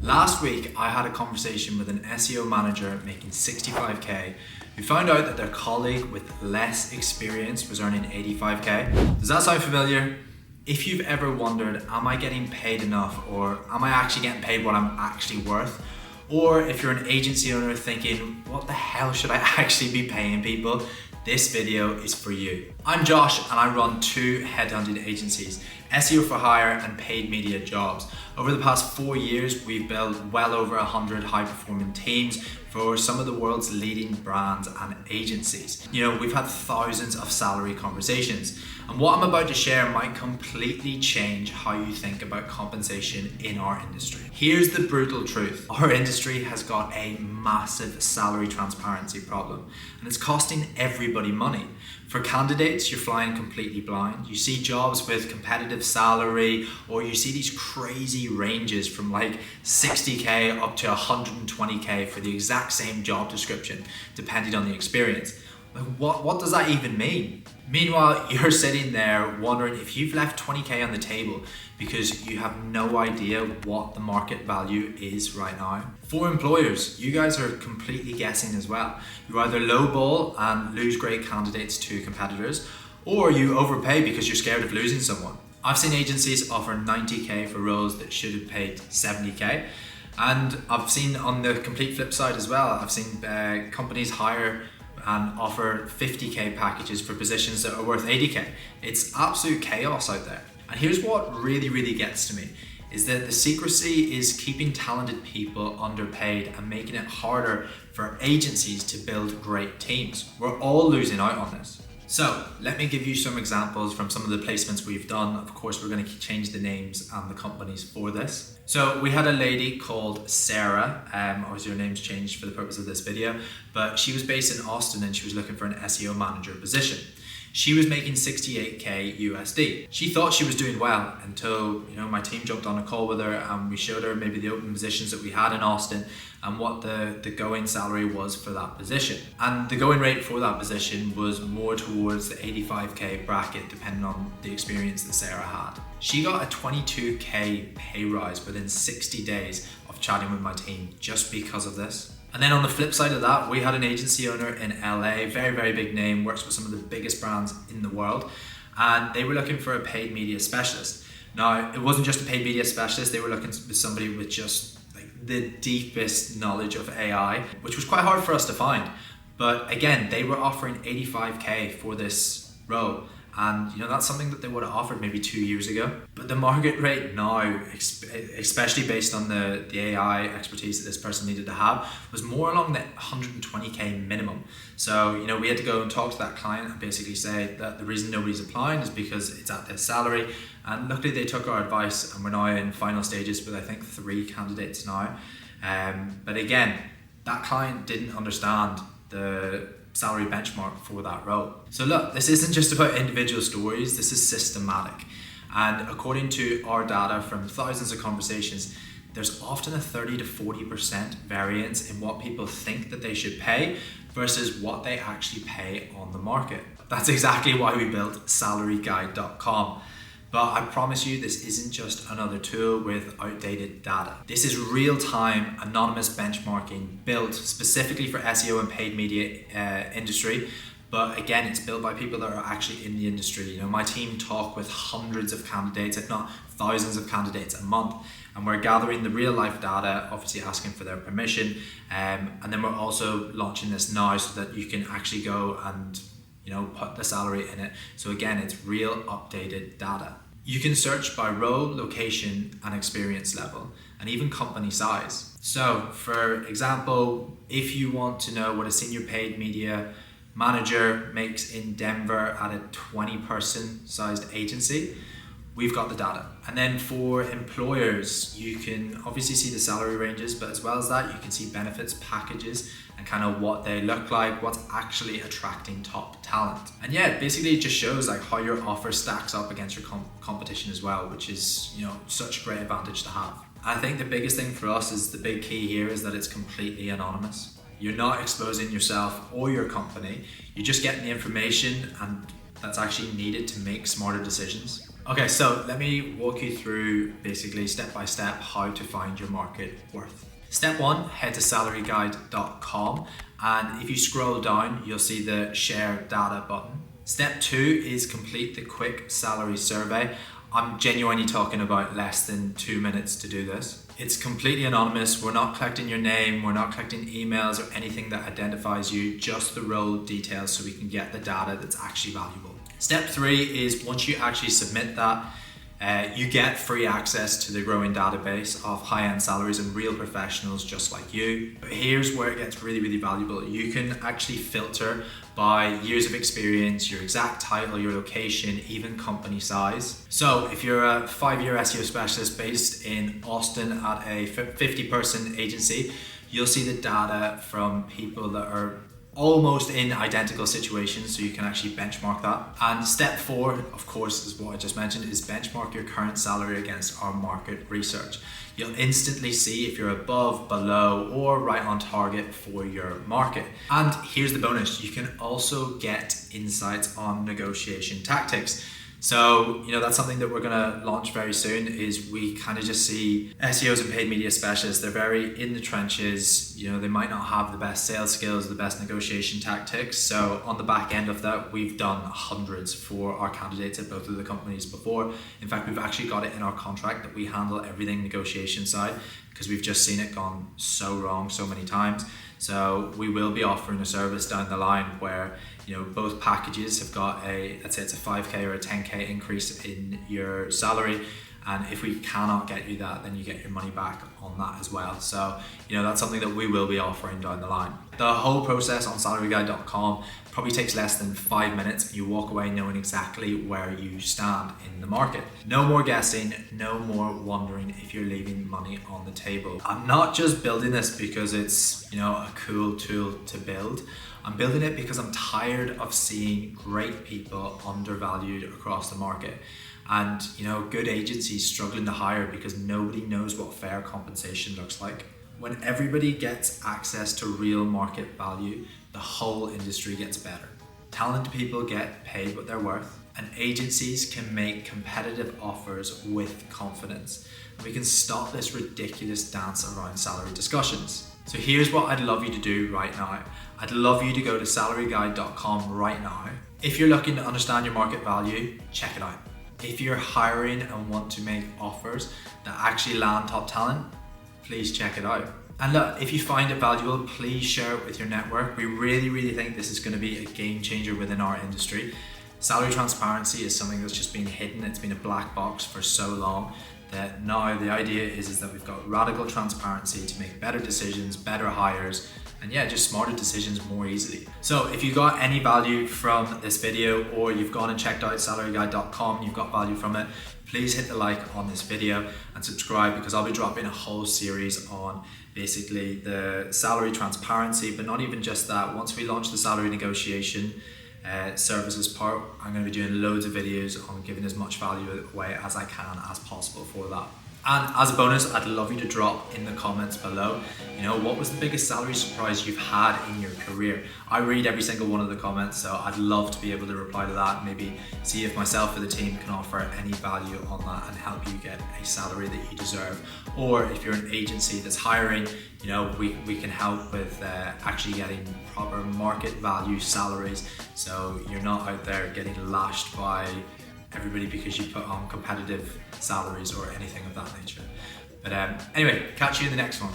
Last week, I had a conversation with an SEO manager making 65k who found out that their colleague with less experience was earning 85k. Does that sound familiar? If you've ever wondered, am I getting paid enough, or am I actually getting paid what I'm actually worth? Or if you're an agency owner thinking, what the hell should I actually be paying people? This video is for you. I'm Josh and I run two headhunting agencies, SEO for Hire and Paid Media Jobs. Over the past 4 years, we've built well over 100 high-performing teams for some of the world's leading brands and agencies. We've had thousands of salary conversations, and what I'm about to share might completely change how you think about compensation in our industry. Here's the brutal truth. Our industry has got a massive salary transparency problem, and it's costing everybody money. For candidates, you're flying completely blind. You see jobs with competitive salary, or you see these crazy ranges from like 60k up to 120k for the exact same job description, depending on the experience. Like, what does that even mean? Meanwhile, you're sitting there wondering if you've left 20k on the table because you have no idea what the market value is right now. For employers, you guys are completely guessing as well. You either lowball and lose great candidates to competitors, or you overpay because you're scared of losing someone. I've seen agencies offer 90k for roles that should have paid 70k. And I've seen on the complete flip side as well, I've seen companies hire and offer 50k packages for positions that are worth 80k. It's absolute chaos out there. And here's what really gets to me, is that the secrecy is keeping talented people underpaid and making it harder for agencies to build great teams. We're all losing out on this. So let me give you some examples from some of the placements we've done. Of course, we're going to change the names and the companies for this. So we had a lady called Sarah, obviously her name's changed for the purpose of this video, but she was based in Austin and she was looking for an SEO manager position. She was making 68k USD. She thought she was doing well until my team jumped on a call with her and we showed her maybe the open positions that we had in Austin and what the going salary was for that position. And the going rate for that position was more towards the 85k bracket, depending on the experience that Sarah had. She got a 22k pay rise within 60 days of chatting with my team just because of this. And then on the flip side of that, we had an agency owner in LA, very big name, works with some of the biggest brands in the world, and they were looking for a paid media specialist. Now, it wasn't just a paid media specialist, they were looking for somebody with just like the deepest knowledge of AI, which was quite hard for us to find. But again, they were offering 85k for this role. And that's something that they would have offered maybe 2 years ago. But the market rate now, especially based on the AI expertise that this person needed to have, was more along the 120k minimum. So we had to go and talk to that client and basically say that the reason nobody's applying is because it's at this salary. And luckily they took our advice and we're now in final stages with I think 3 candidates now. But again, that client didn't understand the salary benchmark for that role. So look, this isn't just about individual stories, this is systematic. And according to our data from thousands of conversations, there's often a 30 to 40% variance in what people think that they should pay versus what they actually pay on the market. That's exactly why we built SalaryGuide.com. But I promise you, this isn't just another tool with outdated data. This is real-time anonymous benchmarking built specifically for SEO and paid media industry. But again, it's built by people that are actually in the industry. My team talk with hundreds of candidates, if not thousands of candidates a month. And we're gathering the real life data, obviously asking for their permission. And then we're also launching this now so that you can actually go and put the salary in it. So again, it's real updated data. You can search by role, location, and experience level, and even company size. So for example, if you want to know what a senior paid media manager makes in Denver at a 20-person sized agency, we've got the data. And then for employers, you can obviously see the salary ranges, but as well as that, you can see benefits packages and kind of what they look like, what's actually attracting top talent. And yeah, basically it just shows like how your offer stacks up against your competition as well, which is such a great advantage to have. I think the biggest thing for us is the big key here is that it's completely anonymous. You're not exposing yourself or your company, you're just getting the information and that's actually needed to make smarter decisions. Okay, so let me walk you through basically step by step how to find your market worth. Step one, head to SalaryGuide.com, and if you scroll down, you'll see the share data button. Step two is complete the quick salary survey. I'm genuinely talking about less than 2 minutes to do this. It's completely anonymous. We're not collecting your name, we're not collecting emails or anything that identifies you, just the role details so we can get the data that's actually valuable. Step three is once you actually submit that, you get free access to the growing database of high-end salaries and real professionals just like you. But here's where it gets really, really valuable. You can actually filter by years of experience, your exact title, your location, even company size. So if you're a 5-year SEO specialist based in Austin at a 50-person agency, you'll see the data from people that are almost in identical situations, so you can actually benchmark that. And step four, of course, is what I just mentioned, is benchmark your current salary against our market research. You'll instantly see if you're above, below, or right on target for your market. And here's the bonus, you can also get insights on negotiation tactics. So, that's something that we're gonna launch very soon. Is we kind of just see SEOs and paid media specialists, they're very in the trenches, they might not have the best sales skills, the best negotiation tactics. So on the back end of that, we've done hundreds for our candidates at both of the companies before. In fact, we've actually got it in our contract that we handle everything negotiation side, because we've just seen it gone so wrong so many times. So we will be offering a service down the line where both packages have got let's say it's a 5k or a 10k increase in your salary, and if we cannot get you that, then you get your money back on that as well. So that's something that we will be offering down the line. The whole process on SalaryGuide.com probably takes less than 5 minutes. You walk away knowing exactly where you stand in the market. No more guessing, no more wondering if you're leaving money on the table. I'm not just building this because it's a cool tool to build. I'm building it because I'm tired of seeing great people undervalued across the market, and good agencies struggling to hire because nobody knows what fair compensation looks like. When everybody gets access to real market value, the whole industry gets better. Talented people get paid what they're worth, and agencies can make competitive offers with confidence. We can stop this ridiculous dance around salary discussions. So here's what I'd love you to do right now. I'd love you to go to SalaryGuide.com right now. If you're looking to understand your market value, check it out. If you're hiring and want to make offers that actually land top talent, please check it out. And look, if you find it valuable, please share it with your network. We really, really think this is going to be a game changer within our industry. Salary transparency is something that's just been hidden. It's been a black box for so long that now the idea is that we've got radical transparency to make better decisions, better hires, and just smarter decisions more easily. So if you got any value from this video, or you've gone and checked out SalaryGuide.com, you've got value from it, please hit the like on this video and subscribe, because I'll be dropping a whole series on basically the salary transparency, but not even just that. Once we launch the salary negotiation services part, I'm going to be doing loads of videos on giving as much value away as I can as possible for that. And as a bonus, I'd love you to drop in the comments below, what was the biggest salary surprise you've had in your career? I read every single one of the comments, so I'd love to be able to reply to that, maybe see if myself or the team can offer any value on that and help you get a salary that you deserve. Or if you're an agency that's hiring, we can help with actually getting proper market value salaries, so you're not out there getting lashed by everybody because you put on competitive salaries or anything of that nature. But anyway, catch you in the next one.